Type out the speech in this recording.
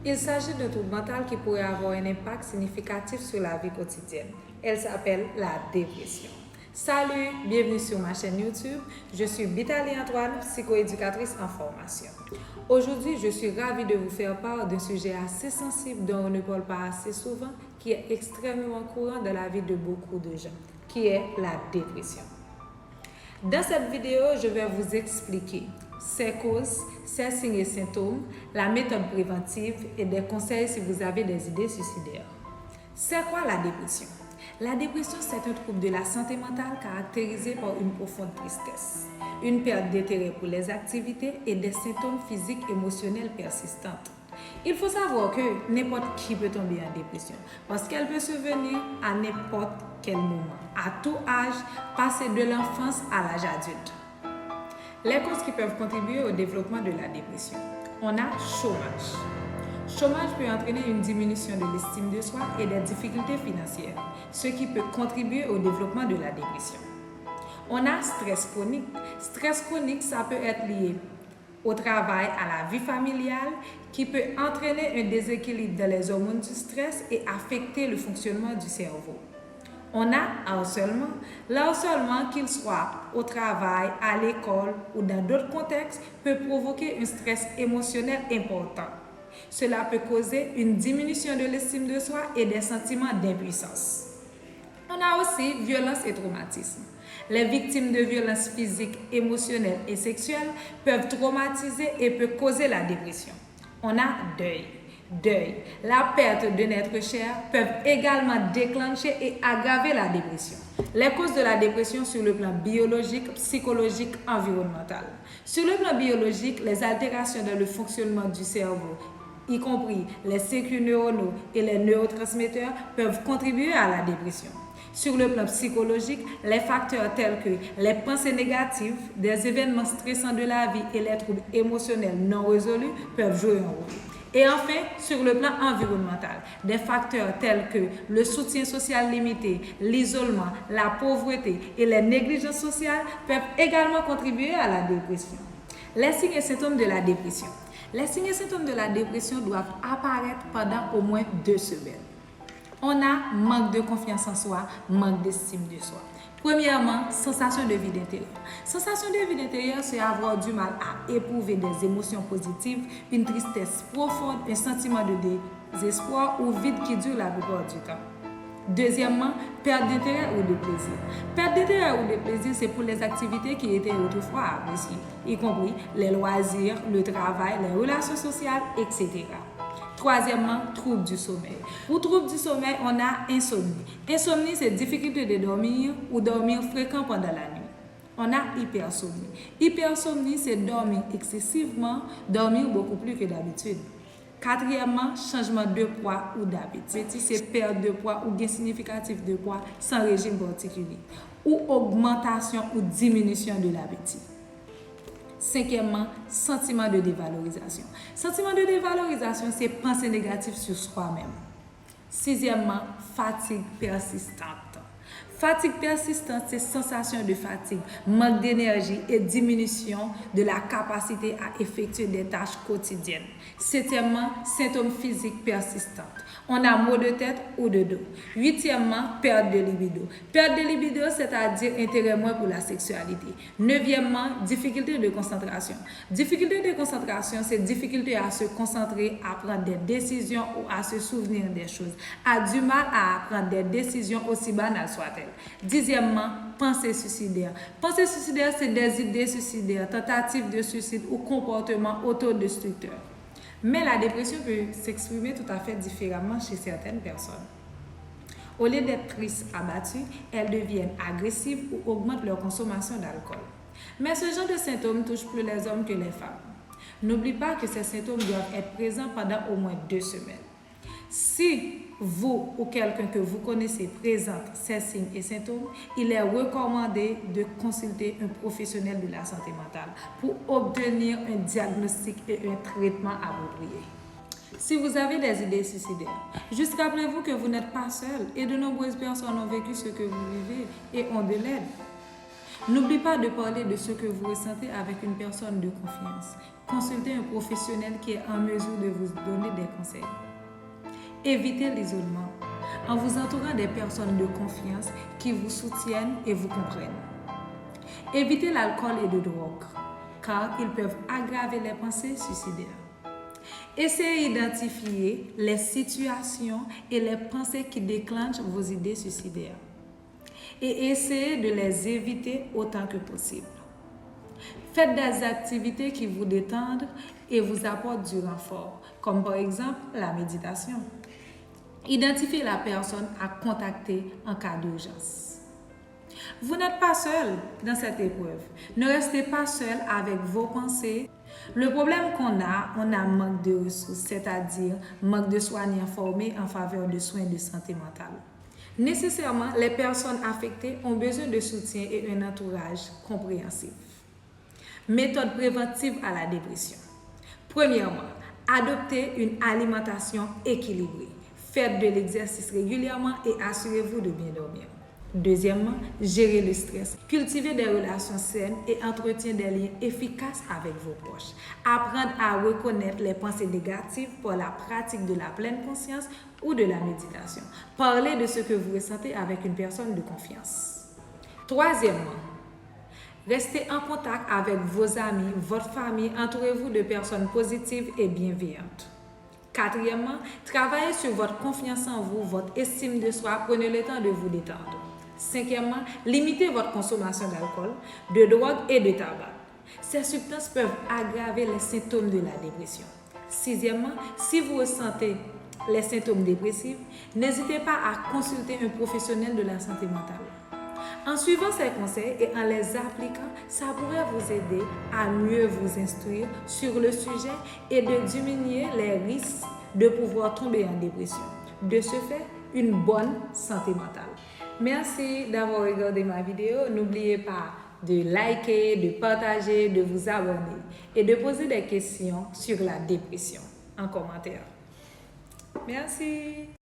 Il s'agit d'un trouble mental qui pourrait avoir un impact significatif sur la vie quotidienne. Elle s'appelle la dépression. Salut, bienvenue sur ma chaîne YouTube. Je suis Bitali Antoine, psychoéducatrice en formation. Aujourd'hui, je suis ravie de vous faire part d'un sujet assez sensible dont on ne parle pas assez souvent, qui est extrêmement courant dans la vie de beaucoup de gens, qui est la dépression. Dans cette vidéo, je vais vous expliquer ses causes, ses signes et symptômes, la méthode préventive et des conseils si vous avez des idées suicidaires. C'est quoi la dépression? La dépression, c'est un trouble de la santé mentale caractérisé par une profonde tristesse, une perte d'intérêt pour les activités et des symptômes physiques et émotionnels persistants. Il faut savoir que n'importe qui peut tomber en dépression parce qu'elle peut survenir à n'importe quel moment, à tout âge, passer de l'enfance à l'âge adulte. Les causes qui peuvent contribuer au développement de la dépression. On a chômage. Chômage peut entraîner une diminution de l'estime de soi et des difficultés financières, ce qui peut contribuer au développement de la dépression. On a stress chronique. Stress chronique, ça peut être lié au travail, à la vie familiale, qui peut entraîner un déséquilibre dans les hormones du stress et affecter le fonctionnement du cerveau. On a harcèlement. L'harcèlement, qu'il soit au travail, à l'école ou dans d'autres contextes, peut provoquer un stress émotionnel important. Cela peut causer une diminution de l'estime de soi et des sentiments d'impuissance. On a aussi violence et traumatisme. Les victimes de violences physiques, émotionnelles et sexuelles peuvent traumatiser et peuvent causer la dépression. On a deuil. Deuil, la perte d'un être cher peuvent également déclencher et aggraver la dépression. Les causes de la dépression sur le plan biologique, psychologique, environnemental. Sur le plan biologique, les altérations dans le fonctionnement du cerveau, y compris les circuits neuronaux et les neurotransmetteurs, peuvent contribuer à la dépression. Sur le plan psychologique, les facteurs tels que les pensées négatives, des événements stressants de la vie et les troubles émotionnels non résolus peuvent jouer un rôle. Et enfin, sur le plan environnemental, des facteurs tels que le soutien social limité, l'isolement, la pauvreté et les négligences sociales peuvent également contribuer à la dépression. Les signes et symptômes de la dépression. Les signes et symptômes de la dépression doivent apparaître pendant au moins 2 semaines. On a manque de confiance en soi, manque d'estime de soi. Premièrement, sensation de vide intérieur. Sensation de vide intérieur, c'est avoir du mal à éprouver des émotions positives, une tristesse profonde, un sentiment de désespoir ou vide qui dure la plupart du temps. Deuxièmement, perte d'intérêt ou de plaisir. Perte d'intérêt ou de plaisir, c'est pour les activités qui étaient autrefois appréciées, y compris les loisirs, le travail, les relations sociales, etc. Troisièmement, trouble du sommeil. Pour trouble du sommeil, on a insomnie. Insomnie, c'est difficulté de dormir ou dormir fréquent pendant la nuit. On a hypersomnie. Hypersomnie, c'est dormir excessivement, dormir beaucoup plus que d'habitude. Quatrièmement, changement de poids ou d'appétit. C'est perte de poids ou gain significatif de poids sans régime particulier. Ou augmentation ou diminution de l'appétit. Cinquièmement, sentiment de dévalorisation. Sentiment de dévalorisation, c'est penser négatif sur soi-même. Sixièmement, fatigue persistante. Fatigue persistante, c'est sensation de fatigue, manque d'énergie et diminution de la capacité à effectuer des tâches quotidiennes. Septièmement, symptômes physiques persistants. On a maux de tête ou de dos. Huitièmement, perte de libido. Perte de libido, c'est-à-dire intérêt moins pour la sexualité. Neuvièmement, difficulté de concentration. Difficulté de concentration, c'est difficulté à se concentrer, à prendre des décisions ou à se souvenir des choses. A du mal à prendre des décisions aussi banales soient-elles. Dixièmement, pensée suicidaire. Pensée suicidaire, c'est des idées suicidaires, tentatives de suicide ou comportements autodestructeurs. Mais la dépression peut s'exprimer tout à fait différemment chez certaines personnes. Au lieu d'être tristes, abattues, elles deviennent agressives ou augmentent leur consommation d'alcool. Mais ce genre de symptômes touche plus les hommes que les femmes. N'oublie pas que ces symptômes doivent être présents pendant au moins 2 semaines. Si vous ou quelqu'un que vous connaissez présente ces signes et symptômes, il est recommandé de consulter un professionnel de la santé mentale pour obtenir un diagnostic et un traitement approprié. Si vous avez des idées suicidaires, juste rappelez-vous que vous n'êtes pas seul et de nombreuses personnes ont vécu ce que vous vivez et ont de l'aide. N'oubliez pas de parler de ce que vous ressentez avec une personne de confiance. Consultez un professionnel qui est en mesure de vous donner des conseils. conseils. Évitez l'isolement en vous entourant des personnes de confiance qui vous soutiennent et vous comprennent. Évitez l'alcool et la drogue, car ils peuvent aggraver les pensées suicidaires. Essayez d'identifier les situations et les pensées qui déclenchent vos idées suicidaires et essayez de les éviter autant que possible. Faites des activités qui vous détendent et vous apportent du renfort, comme par exemple la méditation. Identifiez la personne à contacter en cas d'urgence. Vous n'êtes pas seul dans cette épreuve. Ne restez pas seul avec vos pensées. Le problème qu'on a, on a manque de ressources, c'est-à-dire manque de soignants formés en faveur de soins de santé mentale. Nécessairement, les personnes affectées ont besoin de soutien et un entourage compréhensif. Méthode préventive à la dépression. Premièrement, adoptez une alimentation équilibrée. Faites de l'exercice régulièrement et assurez-vous de bien dormir. Deuxièmement, gérez le stress. Cultivez des relations saines et entretenez des liens efficaces avec vos proches. Apprendre à reconnaître les pensées négatives par la pratique de la pleine conscience ou de la méditation. Parlez de ce que vous ressentez avec une personne de confiance. Troisièmement, restez en contact avec vos amis, votre famille. Entourez-vous de personnes positives et bienveillantes. Quatrièmement, travaillez sur votre confiance en vous, votre estime de soi. Prenez le temps de vous détendre. Cinquièmement, limitez votre consommation d'alcool, de drogue et de tabac. Ces substances peuvent aggraver les symptômes de la dépression. Sixièmement, si vous ressentez les symptômes dépressifs, n'hésitez pas à consulter un professionnel de la santé mentale. En suivant ces conseils et en les appliquant, ça pourrait vous aider à mieux vous instruire sur le sujet et de diminuer les risques de pouvoir tomber en dépression. De ce fait, une bonne santé mentale. Merci d'avoir regardé ma vidéo. N'oubliez pas de liker, de partager, de vous abonner et de poser des questions sur la dépression en commentaire. Merci.